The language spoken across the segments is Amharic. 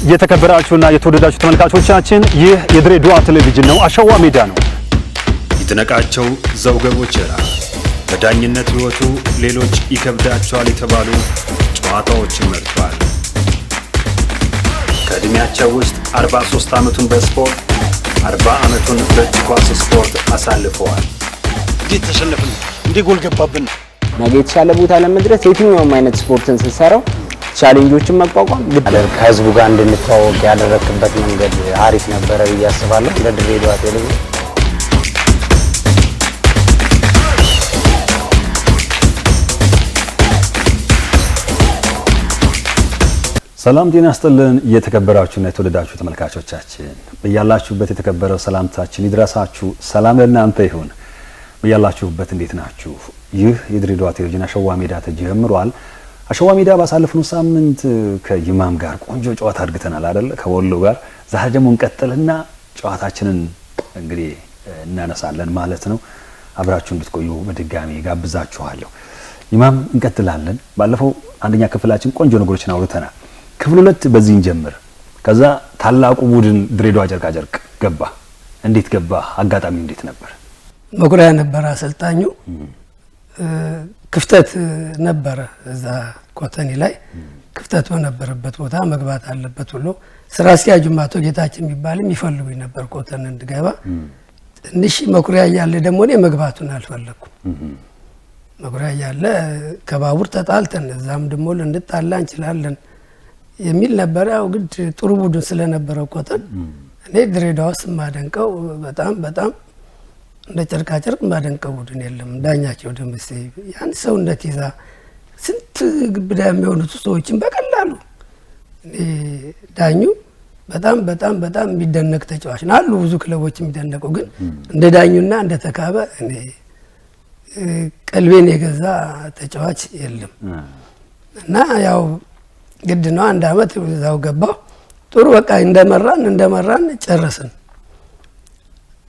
የተከበራችሁና የተወደዳችሁ ተመልካቾቻችን ይህ የድሬዳዋ ቴሌቪዥን ነው። አሸዋ ሜዳ ነው። ይድነቃቸው ዘውገቦችራ በዳኝነት ህይወቱ ሌሎች ይከብዳቸዋል የተባሉ ጨዋታዎችን መርጧል። ከእድሜያቸው ውስጥ 43 ዓመቱን በስፖርት 40 ዓመቱን በእጅ ኳስ ስፖርት አሳልፈዋል። እንዴት ተሸነፍን? እንዴት ጎል ገባብን? ነገ የተሻለ ቦታ ለመድረስ የትኛውም አይነት ስፖርትን ስንሰራው ቻሌንጆችን መቋቋም ከህዝቡ ጋር እንድንተዋወቅ ያደረክበት መንገድ አሪፍ ነበረ ብዬ አስባለሁ። ለድሬዳዋ ቴሌቪዥን ሰላም ጤና ይስጥልን። የተከበራችሁና የተወደዳችሁ ተመልካቾቻችን በያላችሁበት የተከበረው ሰላምታችን ይድረሳችሁ። ሰላም ለእናንተ ይሁን። በያላችሁበት እንዴት ናችሁ? ይህ የድሬዳዋ ቴሌቪዥን አሸዋ ሜዳ ተጀምሯል። አሸዋ ሜዳ ባሳለፍነው ሳምንት ከይማም ጋር ቆንጆ ጨዋታ አድርገናል አይደል? ከወሎ ጋር። ዛሬ ደግሞ እንቀጥልና ጨዋታችንን እንግዲህ እናነሳለን ማለት ነው። አብራችሁ እንድትቆዩ በድጋሚ ጋብዛችኋለሁ። ይማም እንቀጥላለን። ባለፈው አንደኛ ክፍላችን ቆንጆ ነገሮችን አውርተናል። ክፍል 2 በዚህ እንጀምር። ከዛ ታላቁ ቡድን ድሬዳዋ ጨርቃ ጨርቅ ገባ። እንዴት ገባ? አጋጣሚው እንዴት ነበር? መኩሪያ ነበር አሰልጣኙ። ክፍተት ነበረ እዛ ኮተኒ ላይ ክፍተት በነበረበት ቦታ መግባት አለበት ብሎ ስራ አስኪያጁ አቶ ጌታችን የሚባልም ይፈልጉኝ ነበር ኮተን እንድገባ። ትንሽ መኩሪያ ያለ ደግሞ እኔ መግባቱን አልፈለኩም። መኩሪያ ያለ ከባቡር ተጣልተን እዛም ደግሞ ልንጣላ እንችላለን የሚል ነበር። ያው ግድ ጥሩ ቡድን ስለነበረው ኮተን እኔ ድሬዳዋ ውስጥ ማደንቀው በጣም እንደ ጨርቃ ጨርቅ ማደንቀው ቡድን የለም። ዳኛቸው ደምሴ ያን ሰውነት ይዛ ስንት ግብዳ የሚሆኑት ሰዎችን በቀላሉ ዳኙ በጣም የሚደነቅ ተጫዋች ነው። አሉ ብዙ ክለቦች የሚደነቁ፣ ግን እንደ ዳኙና እንደ ተካበ እኔ ቀልቤን የገዛ ተጫዋች የለም። እና ያው ግድ ነው አንድ አመት እዛው ገባው። ጥሩ በቃ እንደመራን ጨረስን።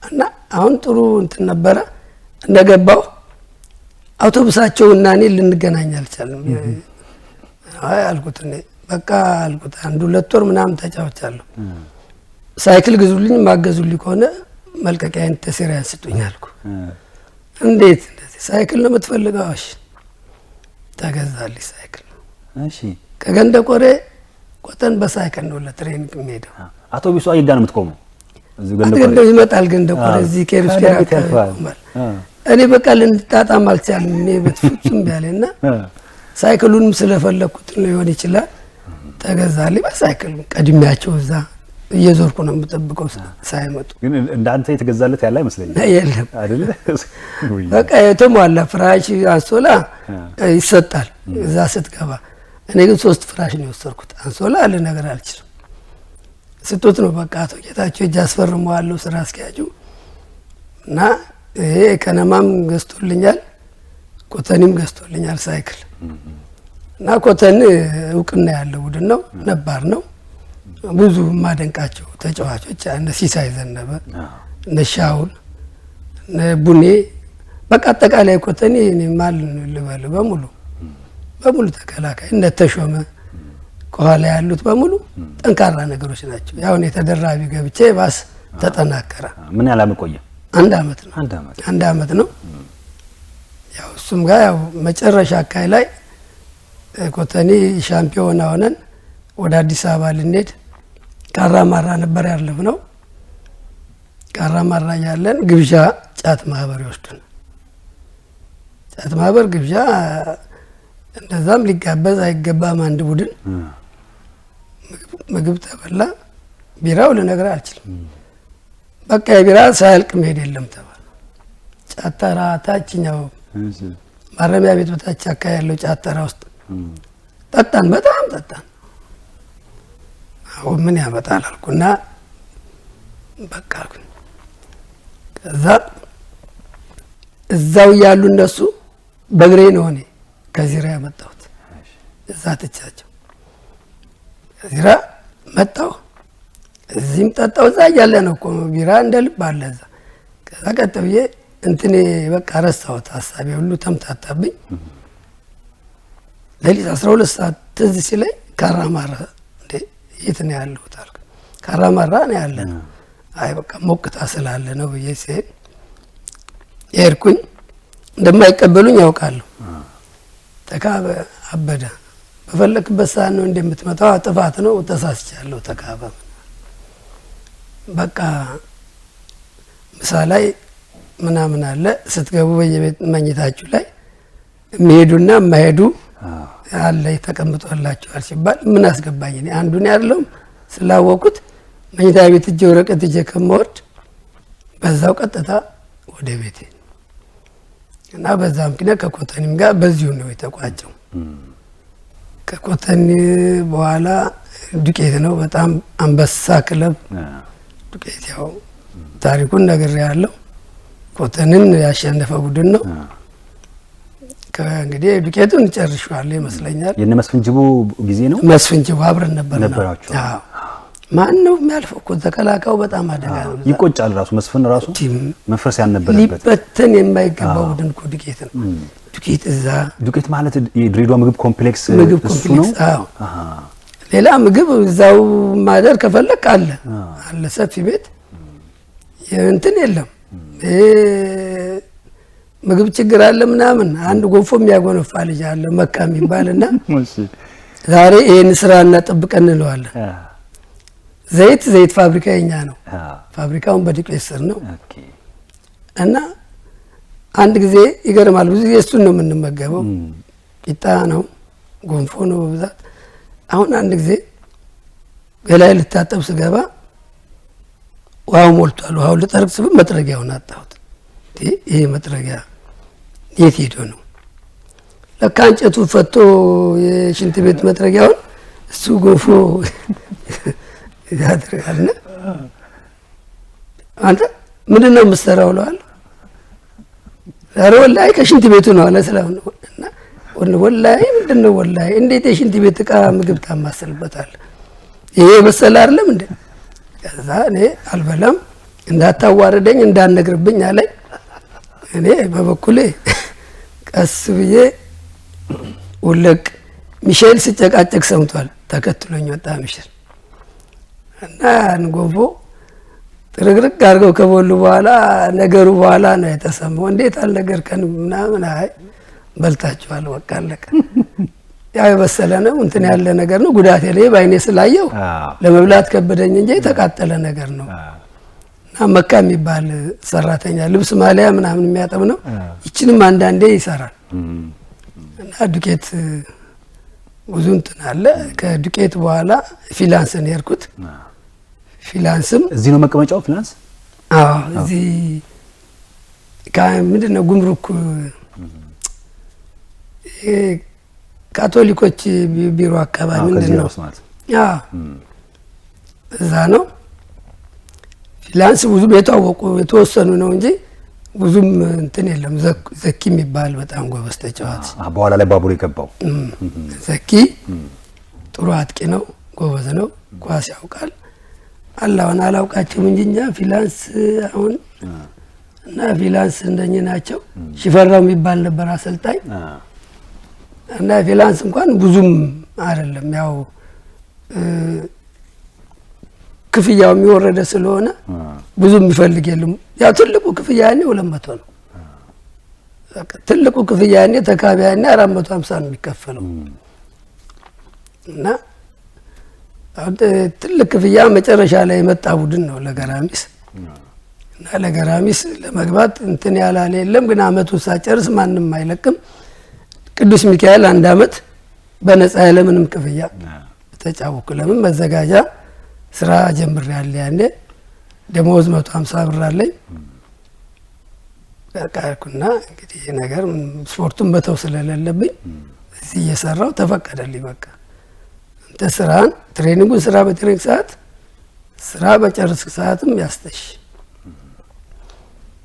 እና አሁን ጥሩ እንትን ነበረ። እንደገባው አውቶቡሳቸው እና እኔ ልንገናኝ አልቻልንም። አይ አልኩት እኔ በቃ አልኩት አንድ 2 ወር ምናምን ተጫውቻለሁ። ሳይክል ግዙልኝ፣ ማገዙልኝ ከሆነ መልቀቂያን ተሰሪያን ስጡኝ አልኩ። እንዴት እንደዚህ ሳይክል ነው የምትፈልገው? እሺ ተገዛልኝ ሳይክል። እሺ ከገንደ ቆሬ ኮተን በሳይክል ነው ለትሬኒንግ የሚሄደው። አውቶቡሱ አይጋ ነው የምትቆመው? ገንደ ይመጣል። ገንደ ቆሬ እዚህ ከሩስቴራ እኔ በቃ ልንጣጣም አልቻልንም። እኔ በትፍጹም ቢያለና ሳይክሉንም ስለፈለኩት ነው ይሆን ይችላል ተገዛልኝ በሳይክል። ቀድሚያቸው እዛ እየዞርኩ ነው የምጠብቀው ሳይመጡ። ግን እንዳንተ የተገዛለት ያለ አይመስለኝም የለም አይደል? በቃ የተሟላ ፍራሽ አንሶላ ይሰጣል እዛ ስትገባ። እኔ ግን 3 ፍራሽ ነው የወሰድኩት። አንሶላ አለ ነገር አልችልም። ስጡት ነው በቃ። አቶ ጌታቸው እጅ አስፈርመዋለሁ ስራ አስኪያጁ። እና ይሄ ከነማም ገዝቶልኛል ኮተኒም ገዝቶልኛል ሳይክል። እና ኮተን እውቅና ያለው ቡድን ነው፣ ነባር ነው። ብዙ ማደንቃቸው ተጫዋቾች እነ ሲሳይ ዘነበ፣ እነ ሻውል፣ እነ ቡኔ በቃ አጠቃላይ ኮተኒ እኔ ማል ልበል በሙሉ ተከላካይ እነ ተሾመ ከኋላ ያሉት በሙሉ ጠንካራ ነገሮች ናቸው። ያው እኔ ተደራቢ ገብቼ ባስ ተጠናከረ። ምን ያህል ቆየ? አንድ አመት ነው። ያው እሱም ጋር ያው መጨረሻ አካይ ላይ ኮተኒ ሻምፒዮን ሆነን ወደ አዲስ አበባ ልንሄድ ካራማራ ነበር ያለፍነው። ካራማራ ያለን ግብዣ ጫት ማህበር ይወስዱን። ጫት ማህበር ግብዣ እንደዛም ሊጋበዝ አይገባም። አንድ ቡድን ምግብ ተበላ። ቢራው ልነግር አልችልም። በቃ የቢራ ሳያልቅ መሄድ የለም ተባለ። ጫተራ ታችኛው ማረሚያ ቤት በታች አካባቢ ያለው ጫተራ ውስጥ ጠጣን፣ በጣም ጠጣን። አሁን ምን ያመጣል አልኩና በቃ አልኩኝ። ከዛ እዛው ያሉ እነሱ በግሬ ነው እኔ ከዚራ ያመጣሁት። እዛ ትቻቸው ከዚራ መጣሁ። እዚህም ጠጣሁ። እዛ እያለ ነው እኮ ቢራ እንደ ልብ አለ እዛ። ከዛ ቀጥ ብዬ እንትኔ በቃ ረሳሁት፣ ሀሳቤ ሁሉ ተምታታብኝ። ሌሊት 12 ሰዓት ትዝ ሲለኝ ካራማራ የት ነው ያለሁት አልኩ። ካራማራ ነው ያለ ነው። አይ በቃ ሞቅታ ስላለ ነው ብዬ ሲሄድ የሄድኩኝ እንደማይቀበሉኝ ያውቃለሁ። ተካበ አበደ በፈለክበት ሰዓት ነው እንደምትመጣው ጥፋት ነው ተሳስቻለሁ ተካበ በቃ ምሳ ላይ ምናምን አለ ስትገቡ በየቤት መኝታችሁ ላይ የሚሄዱና የማይሄዱ አለ ተቀምጦላችኋል ሲባል ምን አስገባኝ እኔ አንዱን ያለው ስላወቁት መኝታ ቤት እጄ ወረቀት እጄ ከመወርድ በዛው ቀጥታ ወደ ቤቴ እና በዛ ምክንያት ከኮተኒም ጋር በዚሁ ነው የተቋጨው። ከኮተኒ በኋላ ዱቄት ነው በጣም አንበሳ ክለብ ዱቄት ያው ታሪኩን ነገር ያለው ኮተንን ያሸነፈ ቡድን ነው። ከእንግዲህ ዱቄቱን ጨርሻለሁ ይመስለኛል። የነ መስፍን ጅቡ ጊዜ ነው። መስፍን ጅቡ አብረን ነበራችሁ? አዎ። ማን ነው የሚያልፈው እኮ ተከላካዩ በጣም አደጋ ነው። ይቆጫል ራሱ መስፍን ራሱ መንፈስ ያልነበረበት ሊበተን የማይገባው ቡድን እኮ ዱቄት ነው። ዱቄት እዛ ዱቄት ማለት የድሬዳዋ ምግብ ኮምፕሌክስ እሱ ነው። አዎ ሌላ ምግብ እዛው ማደር ከፈለክ አለ ሰፊ ቤት እንትን የለም። ምግብ ችግር አለ ምናምን አንድ ጎንፎ የሚያጎነፋ ልጅ አለ መካ የሚባልና ዛሬ ይሄን ስራና ጥብቀን እንለዋለን። ዘይት ፋብሪካ የኛ ነው። ፋብሪካውን በዱቄት ስር ነው። እና አንድ ጊዜ ይገርማል ብዙ ጊዜ እሱን ነው የምንመገበው። ቂጣ ነው ጎንፎ ነው በብዛት። አሁን አንድ ጊዜ ገላይ ልታጠብ ስገባ ውሃው ሞልቷል። ውሃው ልጠርግ ስብ መጥረጊያውን አጣሁት። ይሄ መጥረጊያ የት ሄዶ ነው? ለካ እንጨቱ ፈቶ የሽንት ቤት መጥረጊያውን እሱ ጎንፎ ያደርጋልና አንተ ምንድነው የምትሰራው እለዋለሁ። ኧረ ወላሂ ከሽንት ቤቱ ነው አለ ስለሆነ እና ወላሂ ምንድነው ወላሂ እንዴት የሽንት ቤት ዕቃ ምግብ ታማስልበታለህ? ይሄ መሰለ አይደለም እንዴ? ከዛ እኔ አልበላም እንዳታዋርደኝ እንዳነግርብኝ አለኝ። እኔ በበኩሌ ቀስ ብዬ ወለቅ ሚሼል ሲጨቃጨቅ ሰምቷል። ተከትሎኝ ወጣ ሚሼል እና ጎንፎ ጥርግርግ አድርገው ከበሉ በኋላ ነገሩ በኋላ ነው የተሰማው። እንዴት አልነገርከን ምናምን አይ በልታችኋል በቃ አለቀ። ያው የበሰለ ነው እንትን ያለ ነገር ነው። ጉዳት የለ ባይኔ ስላየው ለመብላት ከበደኝ እንጂ የተቃጠለ ነገር ነው። እና መካ የሚባል ሰራተኛ ልብስ ማሊያ ምናምን የሚያጠብ ነው። ይችንም አንዳንዴ ይሰራል። እና ዱቄት ብዙ እንትን አለ። ከዱቄት በኋላ ፊላንስን የርኩት ፊላንስም እዚህ ነው መቀመጫው ፊላንስ። አዎ እዚህ ምንድነው ጉምሩክ ካቶሊኮች ቢሮ አካባቢ ምንድነው? አዎ እዛ ነው። ፊላንስ ብዙም የታወቁ የተወሰኑ ነው እንጂ ብዙም እንትን የለም። ዘኪ የሚባል በጣም ጎበዝ ተጫዋች በኋላ ላይ ባቡር የገባው ዘኪ ጥሩ አጥቂ ነው፣ ጎበዝ ነው፣ ኳስ ያውቃል። አላውን አላውቃቸውም እንጂ እኛ ፊላንስ አሁን እና ፊላንስ እንደኛ ናቸው። ሽፈራው የሚባል ነበር አሰልጣኝ እና ፊላንስ እንኳን ብዙም አይደለም ያው ክፍያው የሚወረደ ስለሆነ ብዙም የሚፈልግ የለም። ያው ትልቁ ክፍያ ያኔ 200 ነው። ትልቁ ክፍያ ያኔ ተካባቢ ያኔ 450 ነው የሚከፈለው። እና ትልቅ ክፍያ መጨረሻ ላይ የመጣ ቡድን ነው ለገራሚስ። እና ለገራሚስ ለመግባት እንትን ያላለ የለም። ግን አመቱን ሳጨርስ ማንም አይለቅም። ቅዱስ ሚካኤል 1 አመት በነፃ ያለምንም ክፍያ ተጫወኩ። ለምን መዘጋጃ ስራ ጀምሬያለሁ። ያኔ ደሞዝ 150 ብር አለኝ። በቃልኩና እንግዲህ ነገር ስፖርቱን በተው ስለሌለብኝ እዚህ እየሰራው ተፈቀደልኝ። በቃ እንተ ስራን ትሬኒንጉን ስራ በትሬኒንግ ሰዓት ስራ በጨርስ ሰዓትም ያስተሽ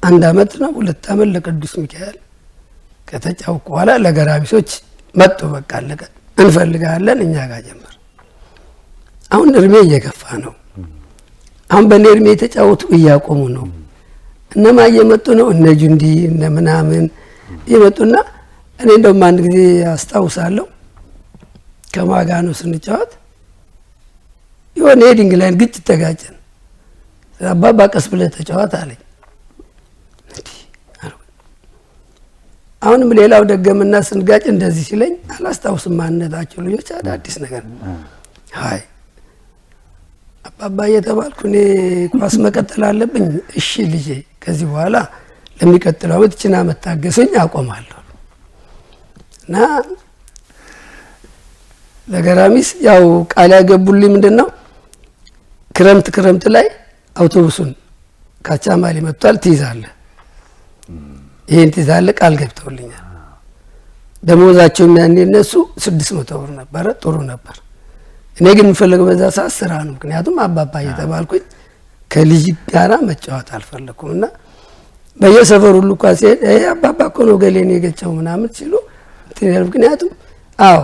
1 አመት ነው 2 አመት ለቅዱስ ሚካኤል ከተጫወኩ በኋላ ለገራሚሶች መጥቶ በቃ አለቀ እንፈልጋለን እኛ ጋር ጀመር። አሁን እድሜ እየገፋ ነው። አሁን በኔ እድሜ የተጫወቱ እያቆሙ ነው። እነማ እየመጡ ነው እነ ጁንዲ እነ ምናምን ይመጡና እኔ እንደውም አንድ ጊዜ አስታውሳለሁ ከማጋ ነው ስንጫወት የሆነ ሄዲንግ ላይን ግጭት ተጋጨን። አባባ ቀስ ብለህ ተጫወት አለኝ። አሁንም ሌላው ደገምና ስንጋጭ እንደዚህ ሲለኝ አላስታውስም። ማንነታቸው ልጆች አዲስ ነገር አይ አባባ እየተባልኩ እኔ ኳስ መቀጠል አለብኝ። እሺ ልጄ ከዚህ በኋላ ለሚቀጥለው ዓመት ችና መታገሰኝ አቆማለሁ እና ለገራሚስ ያው ቃል ያገቡልኝ ምንድነው ክረምት ላይ አውቶቡሱን ካቻማሊ መጥቷል ትይዛለህ፣ ይሄን ትይዛለህ ቃል ገብተውልኛል። ደሞዛቸው ያኔ እነሱ 600 ብር ነበር፣ ጥሩ ነበር። እኔ ግን የምፈልገው በዛ ሰዓት ስራ ነው። ምክንያቱም አባባ እየተባልኩኝ ከልጅ ጋራ መጫወት አልፈለኩም እና በየሰፈሩ ሁሉ ኳስ አባባ እኮ ነው ገሌን የገጨው ምናምን ሲሉ ምክንያቱም አዎ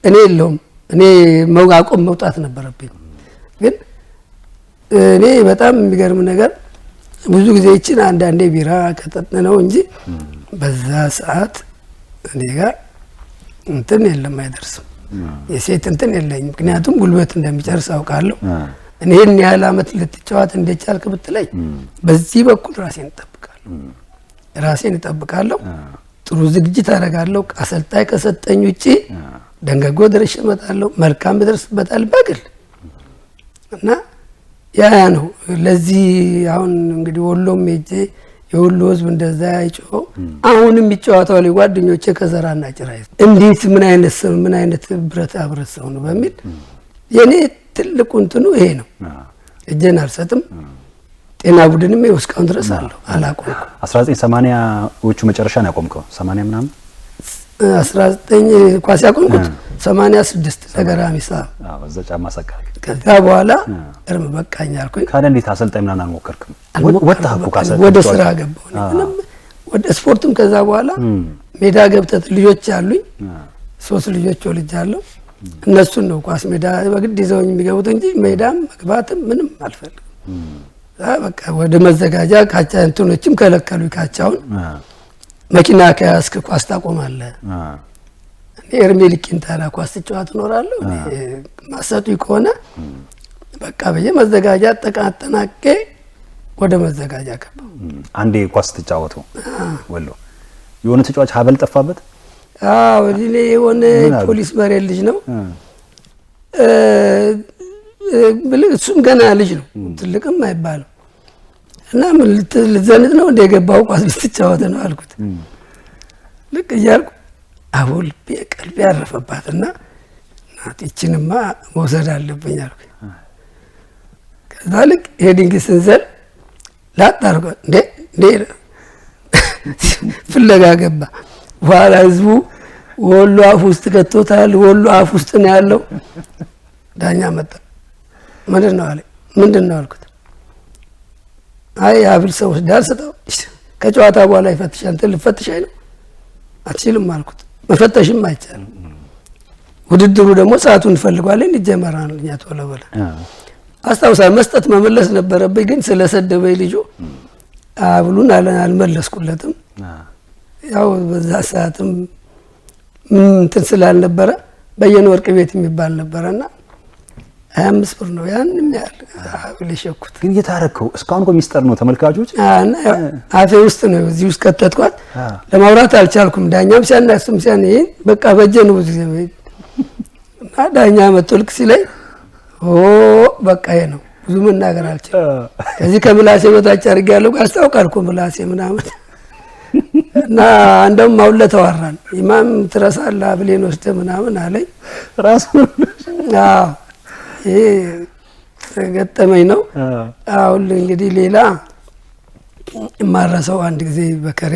እኔ የለውም እኔ መውቃቆም መውጣት ነበረብኝ። ግን እኔ በጣም የሚገርም ነገር ብዙ ጊዜ ይችን አንዳንዴ ቢራ ከጠጥነው እንጂ በዛ ሰዓት እኔ ጋር እንትን የለም አይደርስም፣ የሴት እንትን የለኝም። ምክንያቱም ጉልበት እንደሚጨርስ አውቃለሁ። እኔ ይህን ያህል አመት ልትጫወት እንደቻልክ ብትለኝ በዚህ በኩል ራሴን እጠብቃለሁ፣ ጥሩ ዝግጅት አደርጋለሁ። አሰልጣኝ ከሰጠኝ ውጪ ደንገጎ ድረሽ እመጣለሁ፣ መልካም ድረስበታል በግል እና ያ ነው። ለዚህ አሁን እንግዲህ ወሎም ሄጄ የሁሉ ህዝብ እንደዛ ያይጮው አሁንም ይጫወታው ላይ ጓደኞቼ ከዘራና ጭራይ እንዴት ምን አይነት ብረት ሰው ነው በሚል የኔ ትልቁ እንትኑ ይሄ ነው። እጄን አልሰጥም። ጤና ቡድንም እስካሁን ድረስ አላቆምኩም። 1980ዎቹ መጨረሻ ነው ያቆምከው? 80 ምናምን 19 ኳስ ያቆምኩት 86 ለገራሚ ሰዓት በዛ ጫማ ሰካክ። ከዛ በኋላ እርም በቃኝ አልኩኝ። ካለ እንዴት አሰልጣኝ ምናምን አልሞከርክም? ወጣሁ ካሰልጣኝ ወደ ስራ ገባሁ። ምንም ወደ ስፖርትም ከዛ በኋላ ሜዳ ገብተት ልጆች አሉኝ፣ 3 ልጆች ወልጃለሁ። እነሱን ነው ኳስ ሜዳ በግድ ይዘውኝ የሚገቡት እንጂ ሜዳም መግባትም ምንም አልፈልግም። በቃ ወደ መዘጋጃ ካቻ እንትኖችም ከለከሉኝ። ካቻውን መኪና ከያዝክ ኳስ ታቆማለህ። እኔ እርሜ ልኪንታና ኳስ ትጫወት እኖራለሁ። ማሰጡኝ ከሆነ በቃ በየመዘጋጃ አጠናቅቄ ወደ መዘጋጃ ገባሁ። አንዴ ኳስ ተጫወቱ ወሎ የሆነ ተጫዋች ሀበል ጠፋበት? አዎ እኔ የሆነ ፖሊስ መሬት ልጅ ነው እሱም ገና ልጅ ነው፣ ትልቅም አይባልም። እና ምን ልትዘንጥ ነው እንደገባው ኳስ ልትጫወት ነው አልኩት። ልክ እያልኩ አቦል በቀልብ ያረፈባትና ናቲችንማ መውሰድ አለብኝ አልኩኝ። ከዛ ልክ ሄዲንግ ስንዘል ላጣርጎ እንዴ ፍለጋ ገባ። በኋላ ህዝቡ ወሎ አፍ ውስጥ ከቶታል። ወሎ አፍ ውስጥ ነው ያለው። ዳኛ መጣ። ምንድነው አለ። ምንድነው አልኩት። አይ አብል ሰው ዳርሰው ከጨዋታ በኋላ ይፈትሻል። እንትን ልፈትሻይ ነው አትችልም አልኩት። መፈተሽም አይቻልም። ውድድሩ ደግሞ ሰዓቱን እንፈልጋለን ይጀመራል። እኛ ቶሎ ብለን አስታውሳለሁ። መስጠት መመለስ ነበረብኝ፣ ግን ስለሰደበኝ ልጁ አብሉን አልመለስኩለትም። ያው በዛ ሰዓትም እንትን ስላልነበረ በየነ ወርቅ ቤት የሚባል ነበርና 25 ብር ነው ያንንም ያህል አብል የሸኩት። ግን እየታረከው እስካሁን እኮ ሚስጥር ነው ተመልካቾች። አፌ ውስጥ ነው እዚህ ውስጥ ከተትኳት። ለማውራት አልቻልኩም። ዳኛም ሲያናስም ሲያኔ በቃ በጀ ነው እዚህ እና ዳኛ መጥቶ ልክ ሲለኝ በቃ ይሄ ነው ብዙ መናገር አልቻልኩም። ከዚህ ከምላሴ በታች አድርጌያለሁ። አስታውቃል እኮ ምላሴ ምናምን እና እንደውም አውለ ተዋራን። ኢማም ትረሳለህ አብሌን ወስደህ ምናምን አለኝ ራሱ። አዎ ይሄ ገጠመኝ ነው። አሁን እንግዲህ ሌላ የማረሰው አንድ ጊዜ በከሬ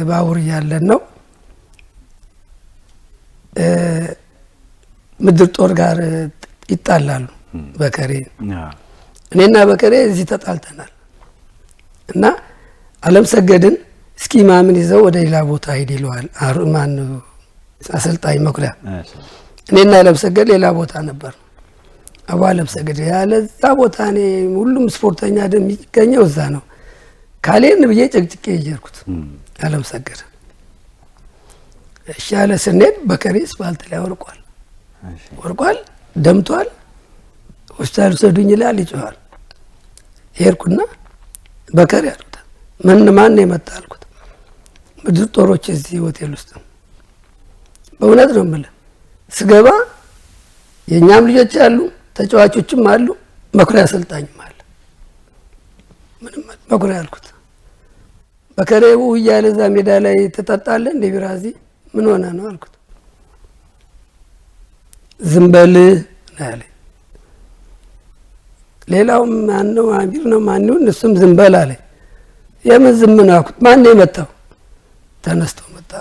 ባቡር እያለን ነው ምድር ጦር ጋር ይጣላሉ በከሬ። እኔና በከሬ እዚህ ተጣልተናል እና አለም ሰገድን እስኪ ማምን ይዘው ወደ ሌላ ቦታ ሄድ ይለዋል። ማን አሰልጣኝ መኩሪያ። እኔና አለም ሰገድ ሌላ ቦታ ነበር። አለም ሰገድ ያለዛ ቦታ እኔ ሁሉም ስፖርተኛ የሚገኘው እዛ ነው። ካሌን ብዬ ጨቅጭቄ ይጀርኩት አለም ሰገድ እሺ አለ። ስንሄድ በከሬ ስፓልት ላይ ወርቋል፣ ደምቷል። ሆስፒታል ውሰዱኝ ይላል፣ ይጮሃል። ሄድኩና በከሪ አልኩት። ማን የመጣ አልኩት። ምድር ጦሮች እዚህ ሆቴል ውስጥ ነው። በእውነት ነው የምልህ። ስገባ የእኛም ልጆች አሉ፣ ተጫዋቾችም አሉ፣ መኩሪያ አሰልጣኝም አለ። ምንም መኩሪያ አልኩት። በከሬው እያለ እዛ ሜዳ ላይ ትጠጣለህ እንደ ቢራ እዚህ ምን ሆነ ነው አልኩት። ዝም በል ነው ያለኝ። ሌላውም ማነው አሚር ነው ማነው እሱም ዝም በል አለኝ። የምን ዝም ነው አልኩት። ማን ነው የመጣው? ተነስቶ መጣ።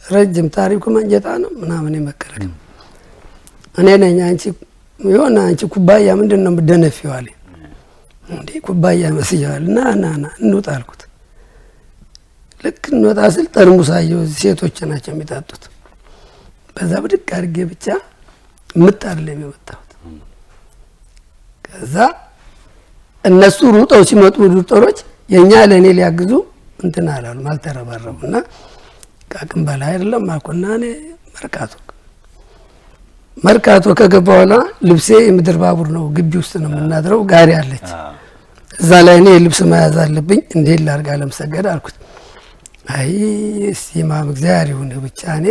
ረጅም ታሪኩ መንጀታ ነው ምናምን የመከረክ እኔ ነኝ። አንቺ ኩባያ ምንድን ነው የምትደነፊው አለኝ። እንዴ ኩባያ መስያል ና እንውጣ አልኩት። ልክ እንወጣ ስል ጠርሙስ አየሁ። ሴቶች ናቸው የሚጠጡት። በዛ ብድቅ አድርጌ ብቻ ምጣድ ላይ የመጣሁት። ከዛ እነሱ ሩጠው ሲመጡ ዶክተሮች የኛ ለኔ ሊያግዙ እንትን አላሉ አልተረባረቡና ከአቅም በላይ አይደለም አልኩና እኔ መርካቶ ከገባ በኋላ ልብሴ የምድር ባቡር ነው፣ ግቢ ውስጥ ነው የምናድረው። ጋሪ አለች እዛ ላይ እኔ ልብስ መያዝ አለብኝ። እንዴት ላድርግ አለምሰገድ አልኩት። አይ ሲማም እግዚአብሔር ይሁን ብቻ እኔ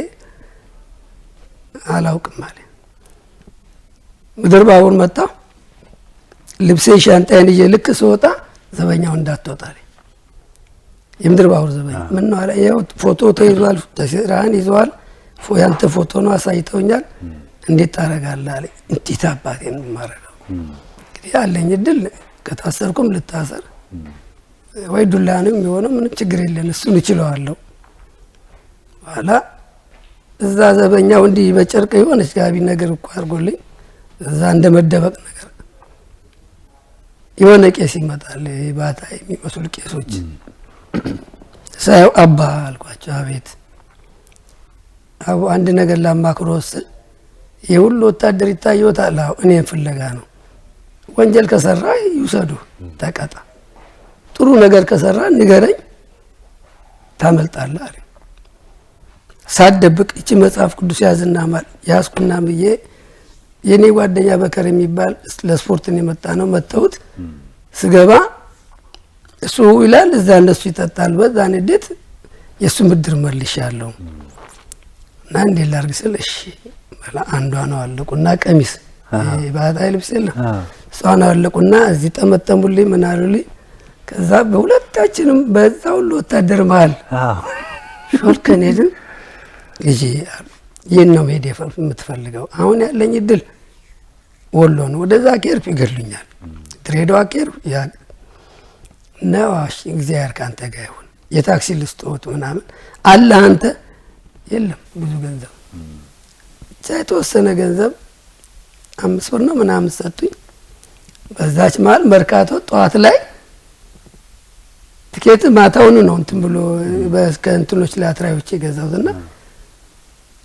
አላውቅም አለ። ምድር ባቡር መጣሁ። ልብሴ ሻንጣዬን ይዤ ልክ ስወጣ ዘበኛው እንዳትወጣ አለ። የምድር ባቡር ዘበኛ ምን ነው አለ። ይኸው ፎቶ ተይዟል፣ ተስራን ይዟል፣ ያንተ ፎቶ ነው አሳይተውኛል፣ እንዴት ታረጋለህ አለ። እንዴት አባቴ ነው ማረጋው? እንግዲህ ያለኝ እድል ከታሰርኩም ልታሰር ወይ ዱላንም የሆነ ምንም ችግር የለም፣ እሱን እችለዋለሁ። ኋላ እዛ ዘበኛው እንዲህ በጨርቅ የሆነች ጋቢ ነገር እኮ አድርጎልኝ እዛ እንደ መደበቅ ነገር የሆነ ቄስ ይመጣል፣ ባታ የሚመስሉ ቄሶች ሳይው አባ አልኳቸው። አቤት አቡ አንድ ነገር ላማክሮ ወስል የሁሉ ወታደር ይታየዎታል? እኔን ፍለጋ ነው። ወንጀል ከሰራ ይውሰዱ ተቀጣ፣ ጥሩ ነገር ከሰራ ንገረኝ ታመልጣለህ አለ። ሳደብቅ እቺ መጽሐፍ ቅዱስ ያዝና ማል ያስኩና ብዬ የኔ ጓደኛ በከር የሚባል ለስፖርትን የመጣ ነው መተውት ስገባ እሱ ይላል እዛ እነሱ ይጠጣል። በዛ ንዴት የሱ ምድር መልሻለሁ እና እንዴ ላርግ ስል እሺ በላ አንዷ ነው አለቁና ቀሚስ ባታይ ልብስ የለም እሷን አለቁና እዚህ ጠመጠሙልኝ ምን አሉልኝ። ከዛ በሁለታችንም በዛ ሁሉ ወታደር መሃል ሾልከን ሄድን። ልጄ ይህን ነው መሄድ የምትፈልገው? አሁን ያለኝ እድል ወሎ ነው። ወደዛ ኬርፍ ይገድሉኛል። ድሬዳዋ ኬርፍ ያ ነው። እሺ እግዚአብሔር ካንተ ጋር ይሁን። የታክሲ ልስጦት ምናምን አለ አንተ የለም ብዙ ገንዘብ ብቻ የተወሰነ ገንዘብ 5 ብር ነው ምናምን ሰጡኝ። በዛች መሃል መርካቶ ጠዋት ላይ ትኬት ማታውን ነው እንትን ብሎ በእንትኖች ላይ አትራዮች የገዛሁትና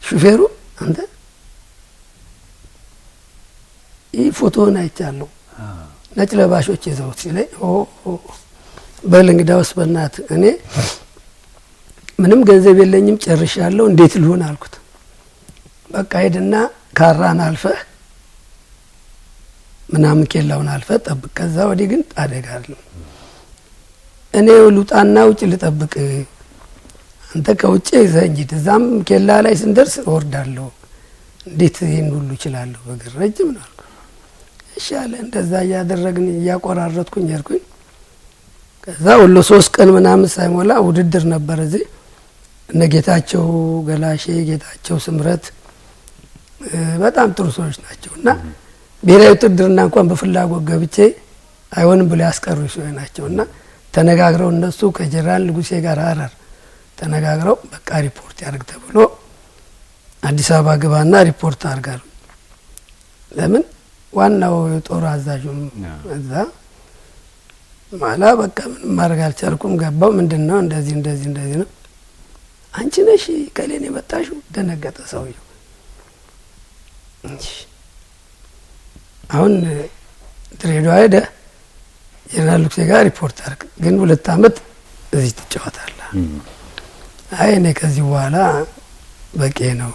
ሹፌሩ አንተ ይህ ፎቶውን አይቻለሁ ነጭ ለባሾች ይዘውት ሲለኝ በል እንግዳውስ በእናትህ እኔ ምንም ገንዘብ የለኝም ጨርሻለሁ እንዴት ልሆን አልኩት። በቃ ሄድና ካራን አልፈህ ምናምን ኬላውን አልፈህ ጠብቅ፣ ከዛ ወዲህ ግን አደጋ አይደለም እኔ ልውጣና ውጭ ልጠብቅ፣ አንተ ከውጭ ይዘኝ ሂድ፣ እዛም ኬላ ላይ ስንደርስ እወርዳለሁ፣ እንዴት ይህን ሁሉ እችላለሁ በእግር ረጅም ነው አልኩት። እሺ አለ። እንደዛ እያደረግን እያቆራረጥኩኝ ሄድኩኝ። ከዛ ወሎ 3 ቀን ምናምን ሳይሞላ ውድድር ነበር እዚህ እነ ጌታቸው ገላሼ፣ ጌታቸው ስምረት በጣም ጥሩ ሰዎች ናቸው እና ብሔራዊ ውትድርና እንኳን በፍላጎት ገብቼ አይሆንም ብለው ያስቀሩ ሰዎች ናቸው እና ተነጋግረው እነሱ ከጀነራል ንጉሴ ጋር ሀረር ተነጋግረው በቃ ሪፖርት ያርግ ተብሎ አዲስ አበባ ገባና ሪፖርት አርጋሉ። ለምን ዋናው የጦር አዛዡም እዛ ማላ በቃ ምን ማድረግ አልቻልኩም። ገባው ምንድነው እንደዚህ ነው አንቺ ነሽ ከሌን የመጣሽው? ደነገጠ ሰውየው። አሁን ድሬዳዋ ሄደ ጀነራል ንጉሴ ጋር ሪፖርት አርግ፣ ግን 2 አመት እዚህ ትጫወታለህ። አይ እኔ ከዚህ በኋላ በቂ ነው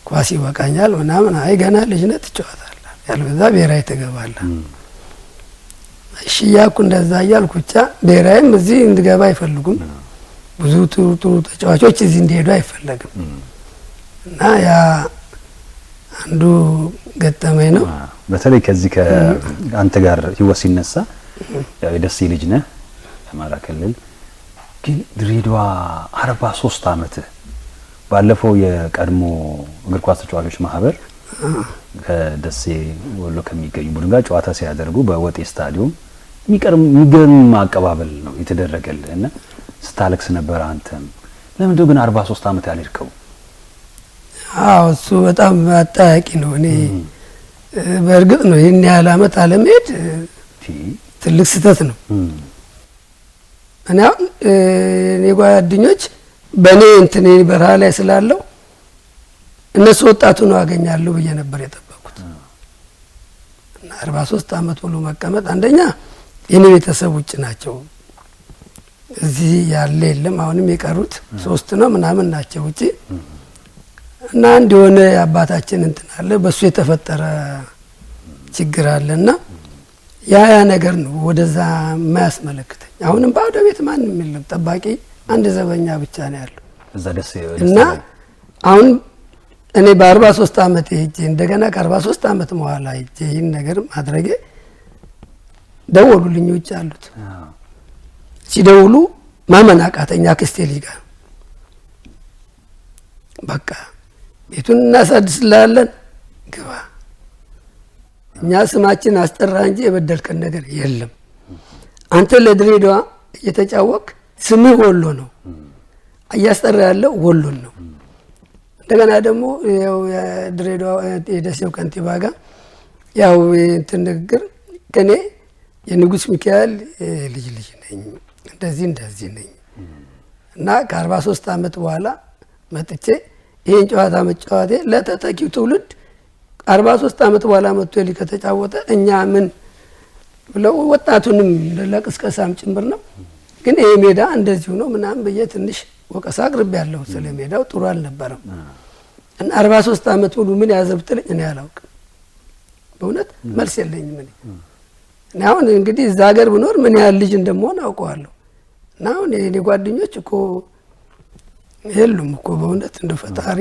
ኳስ ይበቃኛል ምናምን። አይ ገና ልጅ ነህ ትጫወታለህ። ያልበዛ ብሔራዊ ትገባለህ። እሺ ያልኩ እንደዛ እያልኩ ብቻ ብሔራዊም እዚህ እንድገባ አይፈልጉም። ብዙ ጥሩ ተጫዋቾች እዚህ እንዲሄዱ አይፈለግም እና ያ አንዱ ገጠመኝ ነው። በተለይ ከዚህ ከአንተ ጋር ህይወት ሲነሳ ያው የደሴ ልጅ ነህ አማራ ክልል ግን ድሬዳዋ 43 አመት ባለፈው የቀድሞ እግር ኳስ ተጫዋቾች ማህበር ከደሴ ወሎ ከሚገኙ ቡድን ጋር ጨዋታ ሲያደርጉ በወጤ ስታዲየም የሚገርም አቀባበል ነው የተደረገልህ እና ስታለቅስ ነበር። አንተም ለምንድነው ግን 43 አመት ያልርከው? አዎ እሱ በጣም አጠያቂ ነው። እኔ በእርግጥ ነው ይሄን ያህል አመት አለመሄድ ትልቅ ስህተት ነው። እኔ ጓደኞች በእኔ እንትን በረሃ ላይ ስላለው እነሱ ወጣቱ ነው አገኛለሁ ብዬ ነበር የጠበቁት እና 43 አመት ሙሉ መቀመጥ አንደኛ የኔ ቤተሰብ ውጭ ናቸው። እዚህ ያለ የለም። አሁንም የቀሩት 3 ነው ምናምን ናቸው ውጭ እና አንድ የሆነ አባታችን እንትን አለ በሱ የተፈጠረ ችግር አለና ያ ነገር ነው ወደዛ የማያስመለክተኝ። አሁንም ባዶ ቤት ማንም የለም፣ ጠባቂ አንድ ዘበኛ ብቻ ነው ያለው እዛ ደስ እና አሁን እኔ በ43 አመት ሄጄ እንደገና ከ43 አመት በኋላ ሄጄ ይህን ነገር ማድረጌ ደወሉልኝ ውጭ አሉት። ሲደውሉ ማመን አቃተኝ። አክስቴ ልጅ ጋር በቃ ቤቱን እናሳድስላለን ግባ፣ እኛ ስማችን አስጠራ እንጂ የበደልከን ነገር የለም። አንተ ለድሬዳዋ እየተጫወክ ስምህ ወሎ ነው፣ እያስጠራ ያለው ወሎን ነው። እንደገና ደግሞ ያው የድሬዳዋ የደሴው ከንቲባ ጋር ያው እንትን ንግግር ከኔ የንጉስ ሚካኤል ልጅ ነኝ እንደዚህ ነኝ እና ከ43 አመት በኋላ መጥቼ ይሄን ጨዋታ መጫወቴ ለተተኪው ትውልድ 43 አመት በኋላ መጥቶ ከተጫወተ እኛ ምን ብለው ወጣቱንም ለቅስቀሳም ጭምር ነው። ግን ይሄ ሜዳ እንደዚሁ ነው ምናምን በየ ትንሽ ወቀሳ አቅርቤያለሁ። ስለ ሜዳው ጥሩ አልነበረም እና 43 አመት ሙሉ ምን ያዘብጥልኝ እኔ አላውቅም። በእውነት መልስ የለኝም። እኔ አሁን እንግዲህ እዛ ሀገር ብኖር ምን ያህል ልጅ እንደምሆን አውቀዋለሁ። እና አሁን የኔ ጓደኞች እኮ የሉም እኮ በእውነት እንደው ፈጣሪ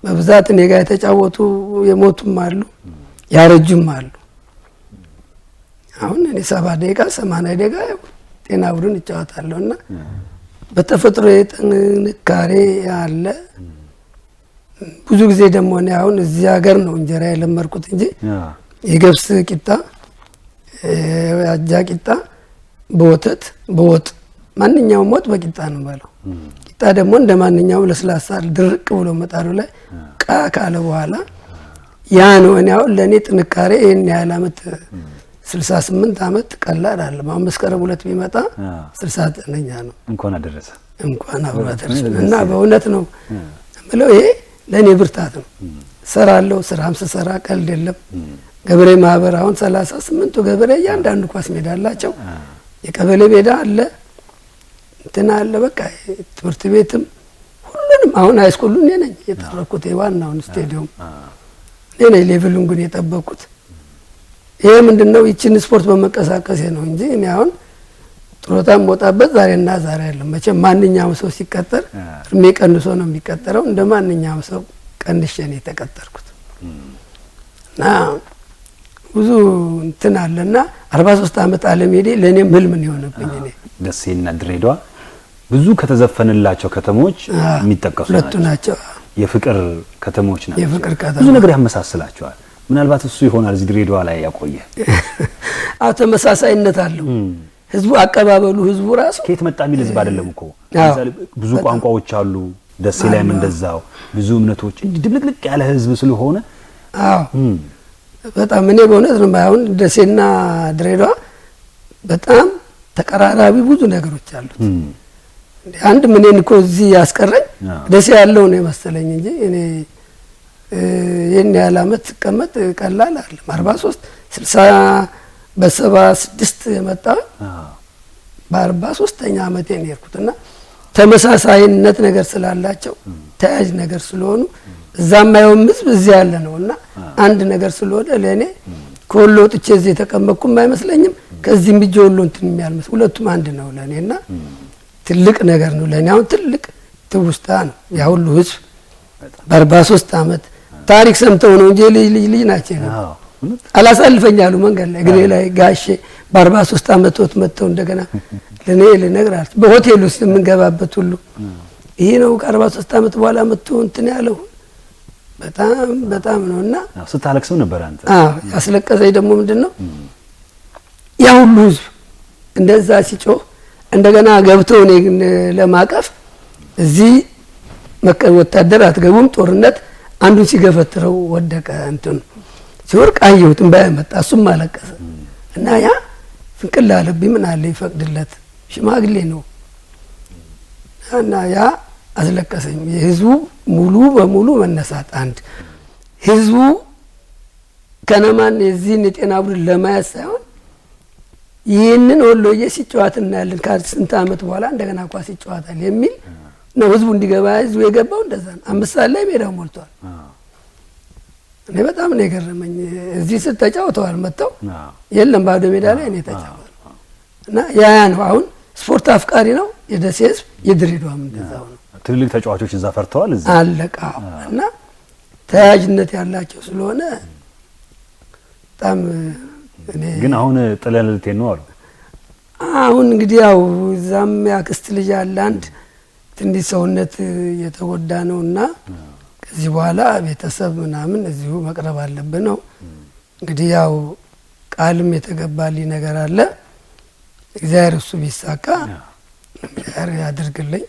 በብዛት እኔ ጋር የተጫወቱ የሞቱም አሉ ያረጁም አሉ። አሁን እኔ 70 ደቂቃ 80 ደቂቃ ጤና ቡድን እጫወታለሁና በተፈጥሮ ጥንካሬ ያለ ብዙ ጊዜ ደግሞ እኔ አሁን እዚህ ሀገር ነው እንጀራ የለመርኩት እንጂ የገብስ ቂጣ አጃ ቂጣ በወተት በወጥ ማንኛውም ወጥ በቂጣ ነው ማለት። ቂጣ ደግሞ እንደማንኛውም ለስላሳ ድርቅ ብሎ መጣዱ ላይ ቃ ካለ በኋላ ያ ነው። እኔ አሁን ለኔ ጥንካሬ ይሄን ያህል አመት 68 አመት ቀላል አይደለም። አሁን መስከረም 2 ቢመጣ 69ኛ ነው። እንኳን አደረሰ አብሮ አደረሰ እና በእውነት ነው የምለው ይሄ ለኔ ብርታት ነው። ሰራለሁ፣ ስራም ስሰራ ቀልድ የለም። ገበሬ ማህበር አሁን 38ቱ ገበሬ እያንዳንዱ ኳስ ሜዳ አላቸው። የቀበሌ ሜዳ አለ እንትና አለ በቃ ትምህርት ቤትም ሁሉንም አሁን ሃይስኩሉን እኔ ነኝ የጠረኩት የዋናውን ስቴዲየም እኔ ነኝ ሌቭሉን ግን የጠበቁት። ይሄ ምንድነው ይችን ስፖርት በመቀሳቀስ ነው እንጂ እኔ አሁን ጥሮታም ወጣበት ዛሬና ዛሬ አይደለም። መቼም ማንኛውም ሰው ሲቀጠር እድሜ ቀንሶ ነው የሚቀጠረው። እንደ ማንኛውም ሰው ቀንሼ ነው የተቀጠርኩት እና ብዙ እንትን አለና 43 አመት አለመሄዴ ለኔም ህልም ነው የሆነብኝ። እኔ ደሴና ድሬዳዋ ብዙ ከተዘፈነላቸው ከተሞች የሚጠቀሱ ናቸው። የፍቅር ከተሞች ናቸው። የፍቅር ከተሞች ብዙ ነገር ያመሳስላቸዋል። ምናልባት እሱ ይሆናል እዚህ ድሬዳዋ ላይ ያቆየ አዎ ተመሳሳይነት አለው። ህዝቡ አቀባበሉ ህዝቡ ራሱ ከየት መጣ የሚል ህዝብ አይደለም እኮ ብዙ ቋንቋዎች አሉ። ደሴ ላይም እንደዛው ብዙ እምነቶች እንዲህ ድብልቅልቅ ያለ ህዝብ ስለሆነ አዎ በጣም እኔ በእውነት ነው አሁን ደሴና ድሬዳዋ በጣም ተቀራራቢ ብዙ ነገሮች አሉት። አንድ ምንን እኮ እዚህ ያስቀረኝ ደሴ ያለው ነው መሰለኝ እንጂ እኔ የኔ ያህል አመት ተቀመጥ ቀላል አይደለም። 43 60 በ76 የመጣ በ43ኛ አመቴ ነው የሄድኩትና ተመሳሳይነት ነገር ስላላቸው ተያያዥ ነገር ስለሆኑ እዛ የማየውም ህዝብ እዚህ ያለ ነውና አንድ ነገር ስለሆነ ለእኔ ከወሎ ወጥቼ እዚህ የተቀመጥኩም አይመስለኝም። ከዚህም ብቻ ወሎ እንትን የሚያልመስ ሁለቱም አንድ ነው ለእኔና ትልቅ ነገር ነው ለእኔ። አሁን ትልቅ ትውስታ ነው ያ ሁሉ ህዝብ በ43 ዓመት ታሪክ ሰምተው ነው እንጂ ልጅ ናቸው አላሳልፈኛሉ መንገድ ላይ እግሬ ላይ ጋሼ በ43 ዓመት ወጥ መጥተው እንደገና ለኔ ልነግራችሁ በሆቴል ውስጥ የምንገባበት ሁሉ ይሄ ነው ከ43 ዓመት በኋላ መጥቶ እንትን ያለው በጣም ነውና ስታለቅሰው ነበር አንተ? ያስለቀሰኝ ደግሞ ምንድነው ያ ሁሉ ህዝብ እንደዛ ሲጮህ እንደገና ገብተው እኔ ለማቀፍ እዚህ ወታደር አትገቡም ጦርነት አንዱን ሲገፈትረው ወደቀ እንትን ሲወርቅ አየሁት እንባ መጣ እሱም አለቀሰ እና ያ ፍቅል አለብኝ ምን አለ ይፈቅድለት ሽማግሌ ነው እና ያ አስለቀሰኝ። የህዝቡ ሙሉ በሙሉ መነሳት አንድ ህዝቡ ከነማን የዚህን የጤና ቡድን ለማየት ሳይሆን ይህንን ወሎዬ ሲጫወት እናያለን ከስንት ዓመት በኋላ እንደገና ኳስ ይጫወታል የሚል ነው ህዝቡ እንዲገባ ህዝቡ የገባው እንደዛ ነው። 5 ሰዓት ላይ ሜዳው ሞልቷል። እኔ በጣም ነው የገረመኝ። እዚህ ተጫውተዋል መጥተው የለም ባዶ ሜዳ ላይ እኔ ተጫወተ እና ያ ነው አሁን ስፖርት አፍቃሪ ነው የደሴ ህዝብ የድሬዳዋም እንደዛው ነው። ትልልቅ ተጫዋቾች እዛ ፈርተዋል እዚህ አለቃ እና ተያያዥነት ያላቸው ስለሆነ በጣም እኔ ግን አሁን ጥለን ልትሄድ ነው አሉ። አሁን እንግዲህ ያው እዛም ያክስት ልጅ አለ አንድ ትንሽ ሰውነት የተጎዳ ነውና ከዚህ በኋላ ቤተሰብ ምናምን እዚሁ መቅረብ አለብን ነው እንግዲህ ያው ቃልም የተገባልኝ ነገር አለ። እግዚአብሔር እሱ ቢሳካ እግዚአብሔር ያድርግልኝ።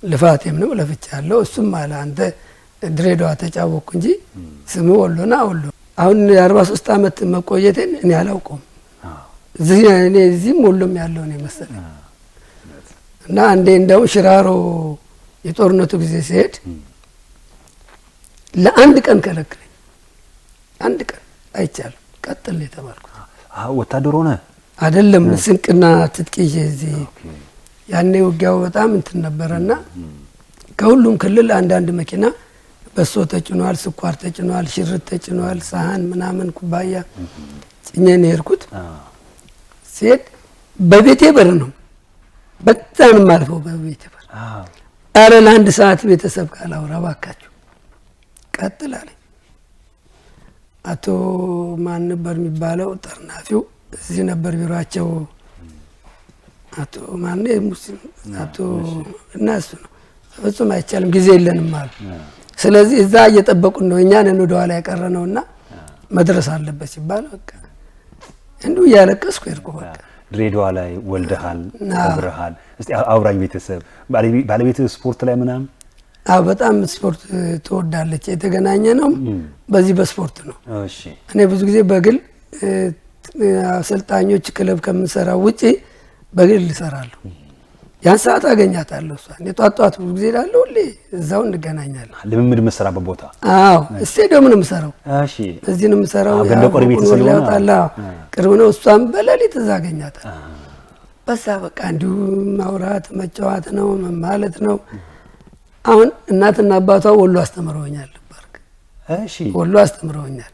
ልፋቴም ነው ለፍቻለሁ። እሱም አለ አንተ ድሬዳዋ ተጫወቅኩ እንጂ ስሙ ወሎና ወሎ አሁን 43 ዓመት መቆየቴን እኔ አላውቀውም። እዚህም ወሎም ያለው ነው መሰለኝ እና አንዴ እንደው ሽራሮ የጦርነቱ ጊዜ ሲሄድ ለአንድ ቀን ከለከለኝ። አንድ ቀን አይቻልም ቀጥል ነው የተባልኩት። ወታደር ሆነ አይደለም ስንቅና ትጥቅ ይዤ እዚህ ያኔ ውጊያው በጣም እንትን ነበርና ከሁሉም ክልል አንዳንድ መኪና በሶ ተጭኗል፣ ስኳር ተጭኗል፣ ሽርት ተጭኗል፣ ሳህን ምናምን ኩባያ ጭኘን ሄድኩት። ሲሄድ በቤቴ በር ነው በጣም ማልፈው በቤቴ በር አረ ለአንድ ሰዓት ቤተሰብ ጋር አውራ ባካችሁ ቀጥል አለኝ። አቶ ማን ነበር የሚባለው ጠርናፊው እዚህ ነበር ቢሮአቸው አቶ ማን ሙስሊም አቶ እናሱ ነው ፍጹም አይቻልም ጊዜ የለንም አሉ። ስለዚህ እዛ እየጠበቁን ነው እኛን ወደ ኋላ ያቀረነውና መድረስ አለበት ሲባል በቃ እንዱ ያለቀስኩ ሄድኩ። በቃ ድሬዳዋ ላይ ወልደሃል አብረሃል። እስቲ አውራኝ ቤተሰብ ባለቤት ስፖርት ላይ ምናምን? አዎ በጣም ስፖርት ትወዳለች። የተገናኘ ነው በዚህ በስፖርት ነው። እሺ እኔ ብዙ ጊዜ በግል አሰልጣኞች ክለብ ከምንሰራው ውጪ በግል እሰራለሁ። ያን ሰዓት አገኛታለሁ እሷን የጧጧት ብዙ ጊዜ እላለሁ ሁሌ እዛው እንገናኛለን። ልምምድ መሰራበት ቦታ? አዎ ስቴዲየም ነው የምሰራው። እሺ እዚህ ነው የምሰራው። ገንደቆሪ ቤት ስለሆነ ቅርብ ነው። እሷም በሌሊት እዛ አገኛታለሁ። በዛ በቃ እንዲሁ ማውራት መጫወት ነው ማለት ነው። አሁን እናትና አባቷ ወሎ አስተምረውኛል ባርክ። እሺ ወሎ አስተምረውኛል።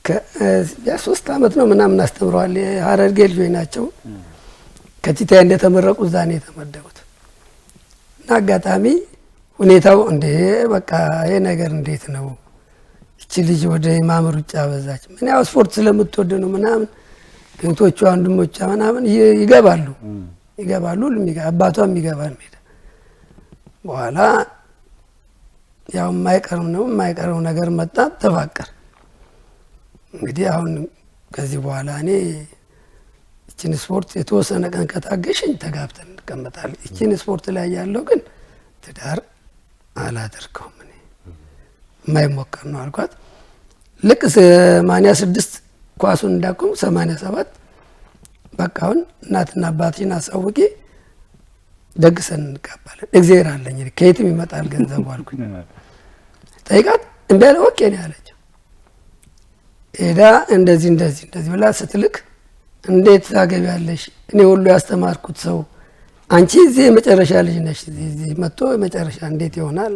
ከ3 ዓመት ነው ምናምን አስተምረዋል። ሀረርጌ ልጆች ናቸው። ከቲታ እንደተመረቁ እዛ ነው የተመደቡት። እና አጋጣሚ ሁኔታው እንደ በቃ ይሄ ነገር እንዴት ነው እቺ ልጅ ወደ ኢማም ሩጫ በዛች ምን ያው ስፖርት ስለምትወድ ነው ምናምን እህቶቿ ወንድሞቿ ምናምን ይገባሉ ሁሉም አባቷም ይገባል ሜዳ። በኋላ ያው የማይቀረው ነገር መጣ። ተፋቀር እንግዲህ አሁን ከዚህ በኋላ እኔ እቺን ስፖርት የተወሰነ ቀን ከታገሽኝ ተጋብተን እንቀመጣለን። እቺን ስፖርት ላይ ያለው ግን ትዳር አላደርገውም እኔ የማይሞከር ነው አልኳት። ልክ 86 ኳሱን እንዳቆም 87 በቃ አሁን እናትና አባቴን አሳውቂ ደግሰን እንጋባለን። እግዚአብሔር አለኝ ከየትም ይመጣል ገንዘቡ አልኩኝ። ጠይቃት እንዴ አለ ኦኬ ነው ያለችው። ሄዳ እንደዚህ ብላ ስትልክ እንዴት ታገቢያለሽ? እኔ ሁሉ ያስተማርኩት ሰው አንቺ እዚህ የመጨረሻ ልጅ ነሽ፣ እዚህ መጥቶ የመጨረሻ እንዴት ይሆናል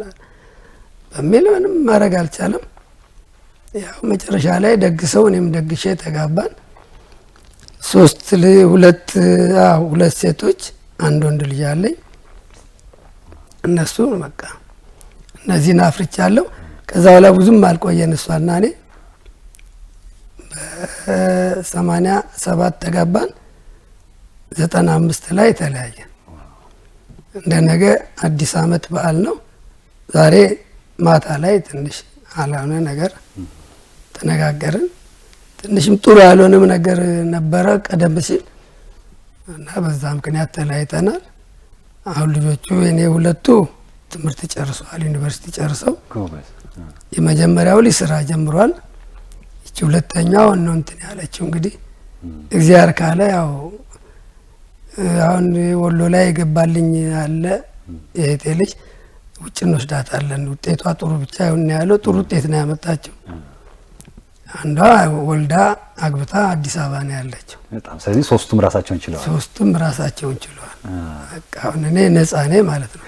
በሚል ምንም ማድረግ አልቻለም። ያው መጨረሻ ላይ ደግሰው እኔም ደግሼ ተጋባን። ሁለት ሴቶች አንድ ወንድ ልጅ አለኝ። እነሱ በቃ እነዚህን አፍርቻለሁ። ከዛ በኋላ ብዙም አልቆየን እሷና እኔ በ87 ተጋባን። 95 ላይ ተለያየን። እንደነገ አዲስ አመት በዓል ነው። ዛሬ ማታ ላይ ትንሽ አላነ ነገር ተነጋገርን። ትንሽም ጥሩ ያልሆነም ነገር ነበረ ቀደም ሲል እና በዛ ምክንያት ተለያይተናል። አሁን ልጆቹ እኔ ሁለቱ ትምህርት ጨርሰዋል፣ ዩኒቨርሲቲ ጨርሰው የመጀመሪያው ልጅ ስራ ጀምሯል። እቺ ሁለተኛው ነው እንትን ያለችው እንግዲህ እግዚአብሔር ካለ ያው አሁን ወሎ ላይ የገባልኝ አለ የእህቴ ልጅ ውጭ እንወስዳታለን። ውጤቷ ጥሩ ብቻ ይሁን ያለው ጥሩ ውጤት ነው ያመጣችው። አንዷ ወልዳ አግብታ አዲስ አበባ ነው ያለችው። በጣም ስለዚህ ሶስቱም ራሳቸውን ችለዋል። በቃ አሁን እኔ ነፃ ነኝ ማለት ነው።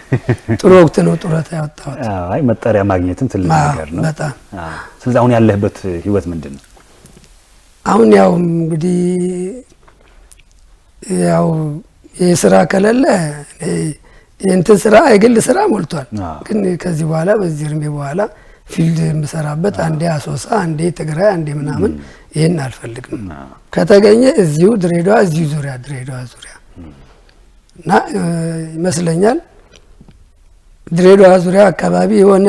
ጥሩ ወቅት ነው ጡረታ ያወጣሁት። አይ መጠሪያ ማግኘትም ትልቅ ነገር ነው በጣም። ስለዚህ አሁን ያለህበት ህይወት ምንድን ነው? አሁን ያው እንግዲህ ያው የስራ ከሌለ የእንትን ስራ የግል ስራ ሞልቷል። ግን ከዚህ በኋላ በዚህ እድሜ በኋላ ፊልድ የምሰራበት አንዴ አሶሳ፣ አንዴ ትግራይ፣ አንዴ ምናምን ይሄን አልፈልግም። ከተገኘ እዚሁ ድሬዳዋ ዙሪያ እና ይመስለኛል ድሬዳዋ ዙሪያ አካባቢ የሆነ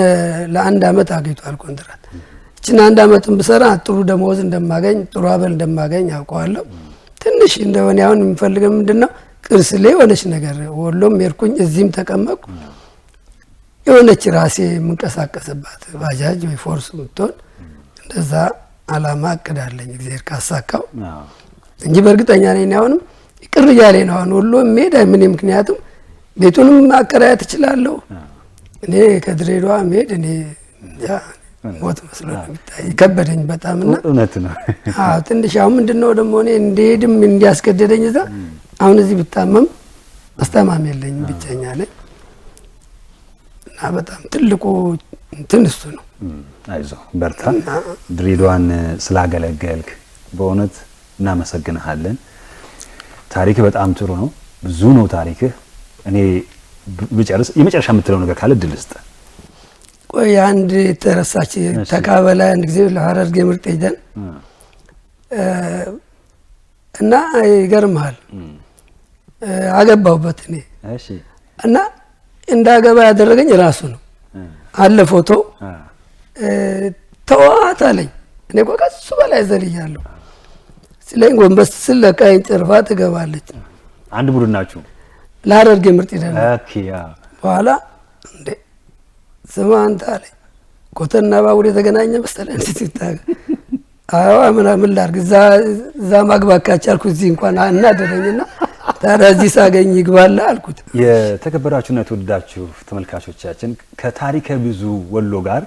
ለአንድ አመት አግኝቷል ኮንትራት። እችን አንድ አመትን ብሰራ ጥሩ ደመወዝ እንደማገኝ ጥሩ አበል እንደማገኝ አውቀዋለሁ። ትንሽ እንደሆነ አሁን የምፈልገው ምንድነው ቅርስ ላይ የሆነች ነገር ወሎም ሄድኩኝ እዚህም ተቀመጥኩ የሆነች ራሴ የምንቀሳቀስባት ባጃጅ ወይ ፎርስ ምትሆን እንደዛ አላማ አቅዳለኝ እግዚአብሔር ካሳካው እንጂ በእርግጠኛ ነኝ አሁንም ቅር እያለኝ ነው። አሁን ወሎ ሜዳ ምን ምክንያቱም ቤቱንም ማከራየት እችላለሁ። እኔ ከድሬዳዋ ሜድ እኔ ያ ሞት መስሎ የሚታይ ከበደኝ በጣምና እውነት ነው። ትንሽ አሁን ምንድነው ደግሞ እኔ እንደሄድም እንዲያስገደደኝ እዛ አሁን እዚህ ብታመም አስተማሚ የለኝም፣ ብቸኛ ነኝ እና በጣም ትልቁ እንትን እሱ ነው። አይዞህ በርታ። ድሬዳዋን ስላገለገልክ በእውነት እናመሰግንሃለን። ታሪክ በጣም ጥሩ ነው፣ ብዙ ነው ታሪክህ። እኔ ብጨርስ የመጨረሻ የምትለው ነገር ካለ እድል ስጥ። ቆይ አንድ ተረሳች ተካበላ አንድ ጊዜ ለሐረርጌ ምርጥ ሄደን እና ይገርምሃል አገባሁበት እኔ እና እንዳገባ ያደረገኝ ራሱ ነው አለ ፎቶ ተዋት አለኝ። እኔ እኮ ከሱ በላይ ዘልያለሁ ስለኝ ጎንበስ ስል ለቃኝ ጭርፋ ትገባለች። አንድ ቡድን ናችሁ ለሐረርጌ ምርጥ ሄደን ኦኬ ያ በኋላ እንዴ ስማ አንተ አለኝ ኮተና ባቡር የተገናኘ መሰለህ እንዴ ሲታገ አዎ ምን ላድርግ እዛ ማግባት ካቻልኩ እዚህ እንኳን እናደረኝና ታዲያ እዚህ ሳገኝ ይግባላ አልኩት። የተከበራችሁና የተወደዳችሁ ተመልካቾቻችን ከታሪከ ብዙ ወሎ ጋር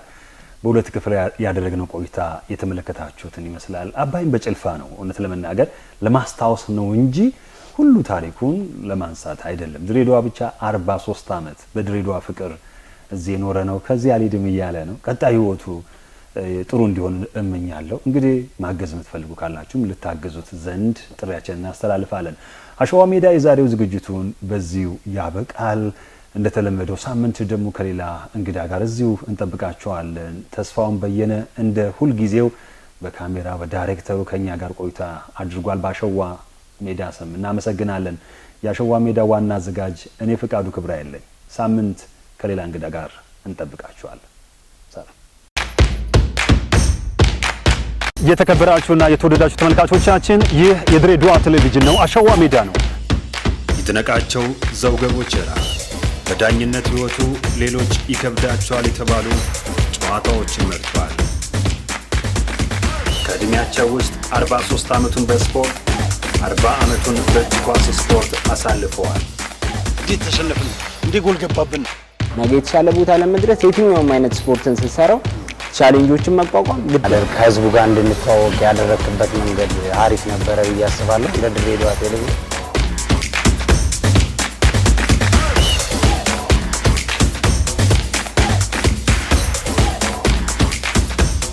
በሁለት ክፍል ያደረግነው ቆይታ የተመለከታችሁትን ይመስላል። አባይን በጭልፋ ነው እውነት ለመናገር ለማስታወስ ነው እንጂ ሁሉ ታሪኩን ለማንሳት አይደለም። ድሬዳዋ ብቻ 43 አመት በድሬዳዋ ፍቅር እዚህ የኖረ ነው። ከዚህ አልሄድም እያለ ነው። ቀጣይ ህይወቱ ጥሩ እንዲሆን እመኛለሁ። እንግዲህ ማገዝ የምትፈልጉ ካላችሁም ልታገዙት ዘንድ ጥሪያችንን እናስተላልፋለን። አሸዋ ሜዳ የዛሬው ዝግጅቱን በዚሁ ያበቃል። እንደተለመደው ሳምንት ደግሞ ከሌላ እንግዳ ጋር እዚሁ እንጠብቃችኋለን። ተስፋውን በየነ እንደ ሁል ጊዜው በካሜራ በዳይሬክተሩ ከኛ ጋር ቆይታ አድርጓል። በአሸዋ ሜዳ ስም እናመሰግናለን። የአሸዋ ሜዳ ዋና አዘጋጅ እኔ ፍቃዱ ክብራ ያለኝ። ሳምንት ከሌላ እንግዳ ጋር እንጠብቃችኋለን። ሰላም። የተከበራችሁና የተወደዳችሁ ተመልካቾቻችን ይህ የድሬዳዋ ቴሌቪዥን ነው። አሸዋ ሜዳ ነው። ይድነቃቸው ዘውገ ቦቸራ በዳኝነት ህይወቱ ሌሎች ይከብዳቸዋል የተባሉ ጨዋታዎችን መርጧል። ከእድሜያቸው ውስጥ 43 ዓመቱን በስፖርት 40 ዓመቱን በእጅ ኳስ ስፖርት አሳልፈዋል። እንዴት ተሸነፍን? እንዴ ጎል ገባብን? ነገ የተሻለ ቦታ ለመድረስ የትኛውም አይነት ስፖርትን ስትሰራው ቻሌንጆችን መቋቋም ከህዝቡ ጋር እንድንተዋወቅ ያደረክበት መንገድ አሪፍ ነበረ ብዬ አስባለሁ። ለድሬዳዋ ቴሌቪዥን